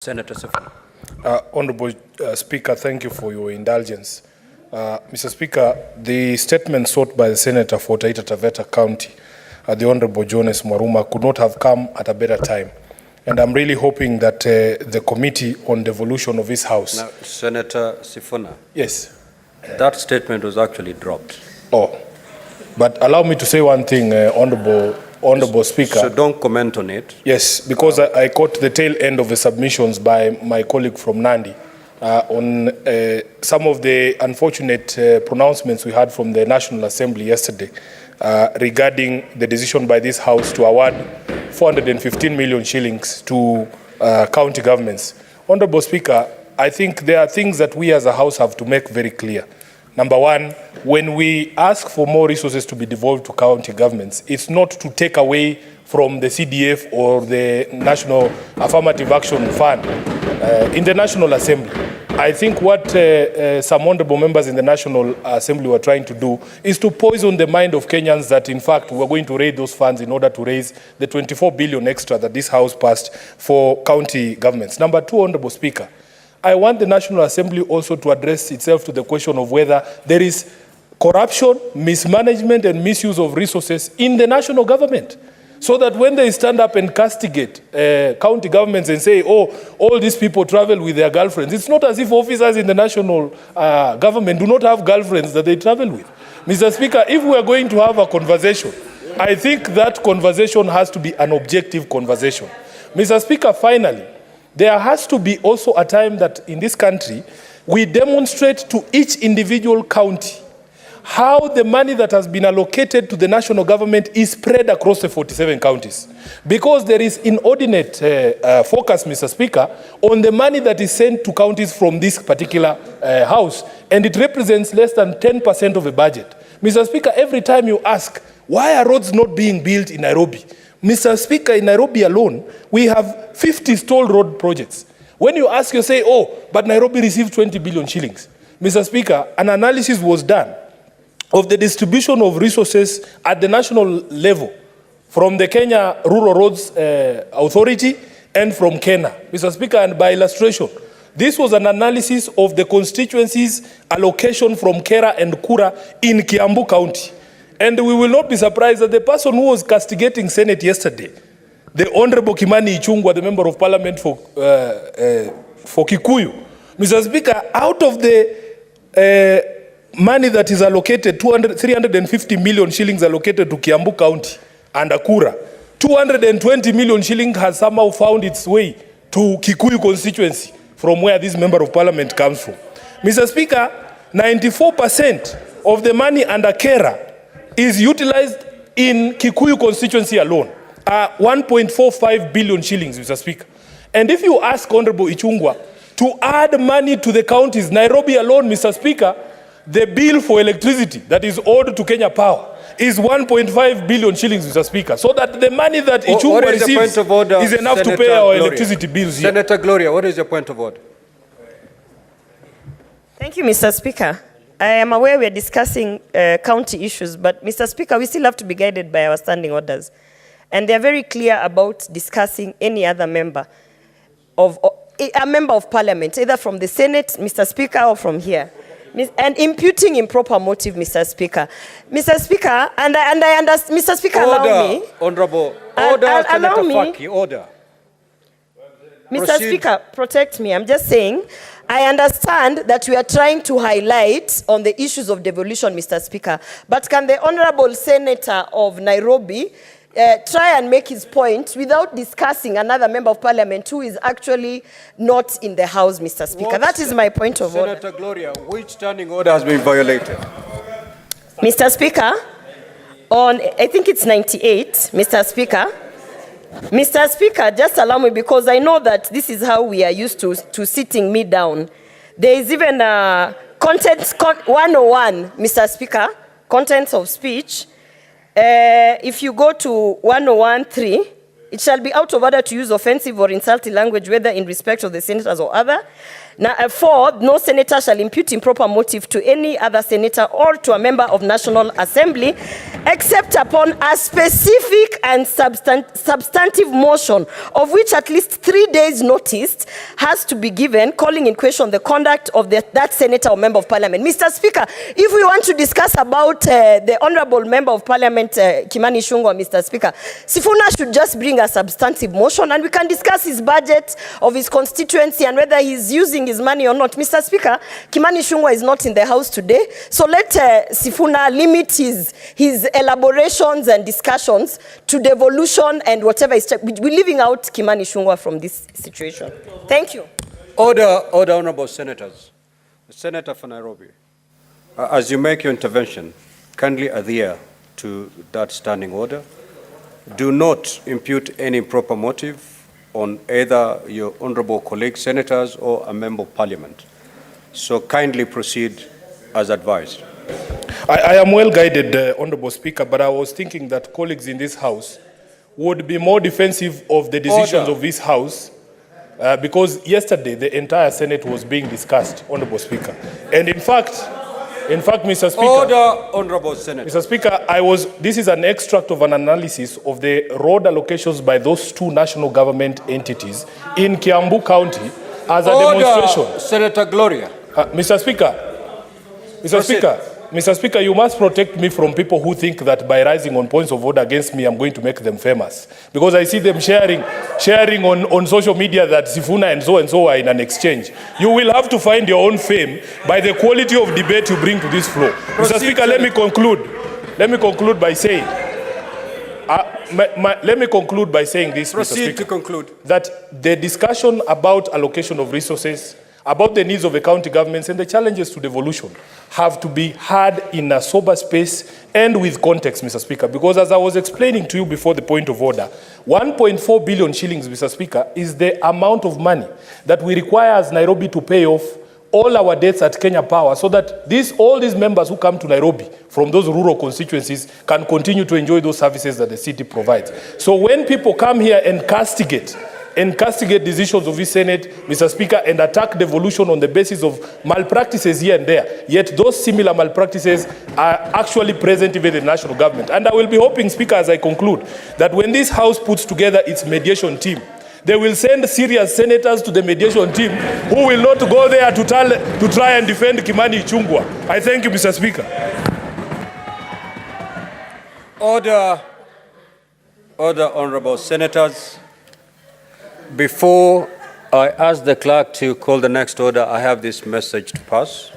Senator Sifuna. Honorable Speaker, thank you for your indulgence. Mr. Speaker, the statement sought by the Senator for Taita Taveta County, the Honorable Jonas Mwaruma, could not have come at a better time. And I'm really hoping that the Committee on Devolution of this House... Now, Senator Sifuna. Yes. That statement was actually dropped. Oh. But allow me to say one thing, Honorable Speaker. So don't comment on it. Yes, because I caught the tail end of the submissions by my colleague from Nandi on some of the unfortunate pronouncements we had from the National Assembly yesterday regarding the decision by this House to award 415 million shillings to county governments. Honorable Speaker, I think there are things that we as a House have to make very clear. Number one, when we ask for more resources to be devolved to county governments, it's not to take away from the CDF or the National Affirmative Action Fund in the National Assembly. I think what some honorable members in the National Assembly were trying to do is to poison the mind of Kenyans that, in fact, we're going to raise those funds in order to raise the 24 billion extra that this House passed for county governments. Number two, Honorable Speaker, I want the National Assembly also to address itself to the question of whether there is corruption, mismanagement, and misuse of resources in the national government. So that when they stand up and castigate county governments and say, oh, all these people travel with their girlfriends, it's not as if officers in the national government do not have girlfriends that they travel with. Mr. Speaker, if we are going to have a conversation, I think that conversation has to be an objective conversation. Mr. Speaker, finally, there has to be also a time that in this country, we demonstrate to each individual county how the money that has been allocated to the national government is spread across the 47 counties. Because there is inordinate focus, Mr. Speaker, on the money that is sent to counties from this particular house, and it represents less than 10% of the budget. Mr. Speaker, every time you ask, why are roads not being built in Nairobi? Mr. Speaker, in Nairobi alone, we have 50 stalled road projects. When you ask, you say, oh, but Nairobi received 20 billion shillings. Mr. Speaker, an analysis was done of the distribution of resources at the national level from the Kenya Rural Roads Authority and from Kenya. Mr. Speaker, and by illustration, this was an analysis of the constituencies' allocation from Kera and Kura in Kiambu County. And we will not be surprised that the person who was castigating Senate yesterday, the Honorable Kimani Ichung'wah, the Member of Parliament for Kikuyu, Mr. Speaker, out of the money that is allocated, 350 million shillings allocated to Kiambu County and Akura, 220 million shillings has somehow found its way to Kikuyu constituency from where this Member of Parliament comes from. Mr. Speaker, 94% of the money under Kera is utilized in Kikuyu constituency alone, 1.45 billion shillings, Mr. Speaker. And if you ask Honorable Ichung'wah to add money to the counties, Nairobi alone, Mr. Speaker, the bill for electricity that is owed to Kenya Power is 1.5 billion shillings, Mr. Speaker. So that the money that Ichung'wah receives is enough to pay our electricity bills here. Senator Gloria, what is your point of order? Thank you, Mr. Speaker. I am aware we are discussing county issues, but Mr. Speaker, we still have to be guided by our standing orders. And they are very clear about discussing any other member of Parliament, either from the Senate, Mr. Speaker, or from here. And imputing improper motive, Mr. Speaker. Mr. Speaker, and I understand, Mr. Speaker, order, allow me. Honorable, order, Senator Faki, order. Mr. Proceed. Speaker, protect me. I'm just saying, I understand that we are trying to highlight on the issues of devolution, Mr. Speaker. But can the Honorable Senator of Nairobi try and make his point without discussing another Member of Parliament who is actually not in the House, Mr. Speaker? That is my point of order. Senator Gloria, which standing order has been violated? Mr. Speaker, on, I think it's 98, Mr. Speaker. Mr. Speaker, just allow me, because I know that this is how we are used to sitting me down. There is even content 101, Mr. Speaker, contents of speech. If you go to 101.3, It shall be out of order to use offensive or insulting language, whether in respect of the senators or other. Now, 4, no senator shall impute improper motive to any other senator or to a member of National Assembly, except upon a specific and substantive motion, of which at least 3 days' notice has to be given, calling in question the conduct of that senator or member of parliament. Mr. Speaker, if we want to discuss about the Honorable Member of Parliament, Kimani Ichung'wah, Mr. Speaker, Sifuna should just bring a substantive motion and we can discuss his budget of his constituency and whether he's using his money or not. Mr. Speaker, Kimani Ichung'wah is not in the house today, so let Sifuna limit his elaborations and discussions to devolution and whatever is. We're leaving out Kimani Ichung'wah from this situation. Thank you. Order, honorable senators. The Senator for Nairobi, as you make your intervention, kindly adhere to that standing order. Do not impute any improper motive on either your honorable colleague senators or a member of parliament. So kindly proceed as advised. I am well guided, Honorable Speaker, but I was thinking that colleagues in this House would be more defensive of the decisions of this House because yesterday the entire Senate was being discussed, Honorable Speaker. And in fact, Mr. Speaker. Order, honorable senator. Mr. Speaker, this is an extract of an analysis of the road allocations by those 2 national government entities in Kiambu County as a demonstration. Senator Glori. Mr. Speaker, you must protect me from people who think that by rising on points of order against me, I'm going to make them famous. Because I see them sharing on social media that Sifuna and so are in an exchange. You will have to find your own fame by the quality of debate you bring to this floor. Mr. Speaker, let me conclude by saying, this, Proceed Mr. Speaker, to conclude. That the discussion about allocation of resources, about the needs of the county governments and the challenges to devolution have to be had in a sober space and with context, Mr. Speaker, because as I was explaining to you before the point of order, 1.4 billion shillings, Mr. Speaker, is the amount of money that we require as Nairobi to pay off all our debts at Kenya Power so that all these members who come to Nairobi from those rural constituencies can continue to enjoy those services that the city provides. So when people come here and castigate decisions of the Senate, Mr. Speaker, and attack devolution on the basis of malpractices here and there, yet those similar malpractices are actually present even in the national government. And I will be hoping, Speaker, as I conclude, that when this House puts together its mediation team, they will send serious senators to the mediation team who will not go there to try and defend Kimani Ichung'wah. I thank you, Mr. Speaker. Order, honorable senators. Before I ask the clerk to call the next order, I have this message to pass.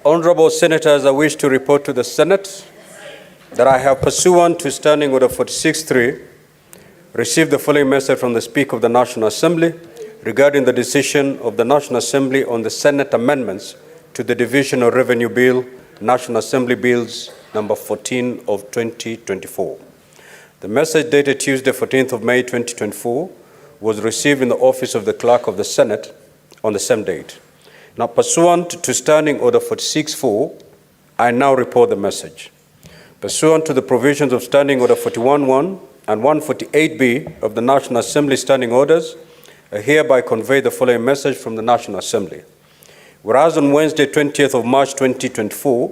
Honorable senators, I wish to report to the Senate that I have, pursuant to Standing Order 46.3, received the following message from the Speaker of the National Assembly regarding the decision of the National Assembly on the Senate amendments to the Division of Revenue Bill, National Assembly Bills number 14 of 2024. The message dated Tuesday, 14th of May 2024, was received in the office of the Clerk of the Senate on the same date. Now, pursuant to Standing Order 46.4, I now report the message. Pursuant to the provisions of Standing Order 41.1 and 148B of the National Assembly Standing Orders, I hereby convey the following message from the National Assembly. Whereas on Wednesday, 20th of March 2024,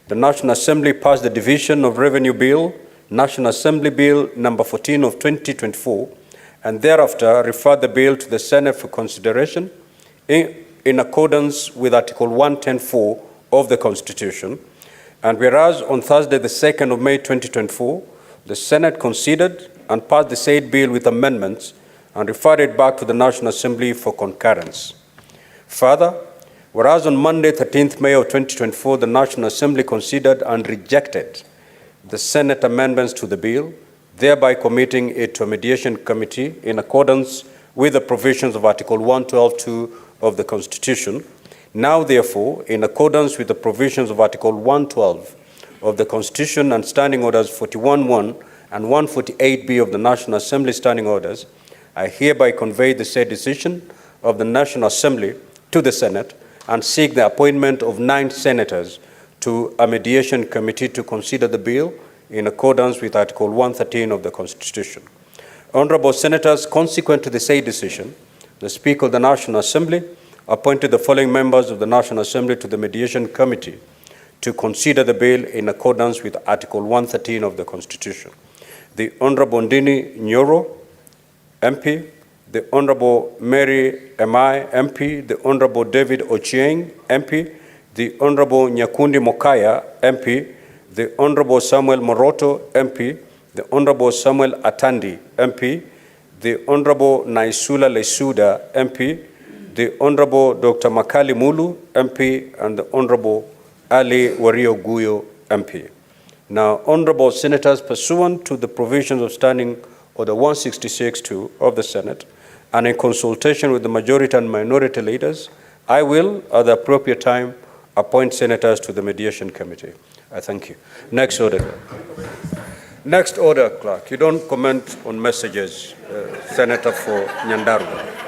the National Assembly passed the Division of Revenue Bill, National Assembly Bill number 14 of 2024, and thereafter referred the bill to the Senate for consideration in accordance with Article 110(4) of the Constitution. And whereas on Thursday, the 2nd of May 2024, the Senate considered and passed the said bill with amendments and referred it back to the National Assembly for concurrence. Further, whereas on Monday, 13th May of 2024, the National Assembly considered and rejected the Senate amendments to the bill, thereby committing it to a mediation committee in accordance with the provisions of Article 112(2) of the Constitution. Now, therefore, in accordance with the provisions of Article 112 of the Constitution and Standing Orders 41.1 and 148B of the National Assembly Standing Orders, I hereby convey the said decision of the National Assembly to the Senate and seek the appointment of 9 senators to a mediation committee to consider the bill in accordance with Article 113 of the Constitution. Honorable Senators, consequent to the said decision, the Speaker of the National Assembly appointed the following members of the National Assembly to the Mediation Committee to consider the bill in accordance with Article 113 of the Constitution. The Honorable Ndini Nyoro, MP, the Honorable Mary Emai, MP, the Honorable David Ochieng, MP, the Honorable Nyakundi Mokaya, MP, the Honorable Samuel Moroto, MP, the Honorable Samuel Atandi, MP, the Honorable Naisula Lesuda, MP, the Honorable Dr. Makali Mulu, MP, and the Honorable Ali Wario Guyo, MP. Now, Honorable Senators, pursuant to the provisions of Standing Order 166-2 of the Senate, and in consultation with the majority and minority leaders, I will, at the appropriate time, appoint senators to the Mediation Committee. I thank you. Next order. Next order, Clerk. You don't comment on messages, Senator for Nyandarua.